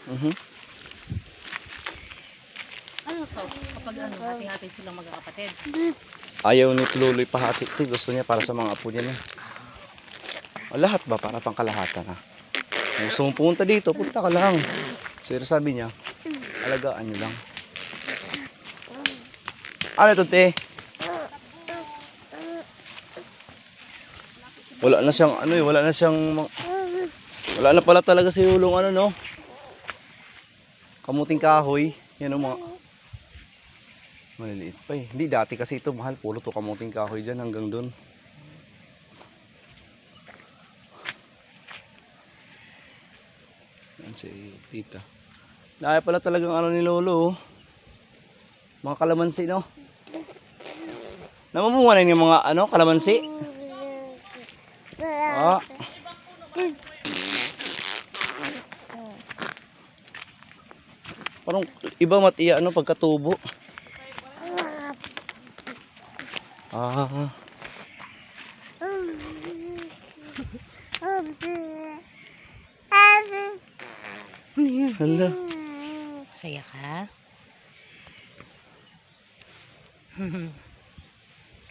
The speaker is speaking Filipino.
Mhm. Ano to? Kapag ano, hati-hati silang magkakapatid. Ayaw ni Luloy pahati. Gusto niya para sa mga apo niya na. O, lahat ba? Para pang kalahatan ha. Kung gusto mong pumunta dito, punta ka lang. Sir sabi niya, alagaan niyo lang. Ano ito, te? Wala na siyang ano eh, wala na pala talaga sa ulong ano no. Kamuting kahoy, yan ang mga maliliit pa eh. Hindi dati kasi ito mahal, puro to kamuting kahoy diyan hanggang doon. Yan si tita. Naya pala talagang ano ni lolo oh. Mga kalamansi no. Namumunga na yung mga ano, kalamansi. Ah. Parang iba matiya ano pagkatubo. Ah. Hala. Masaya ka?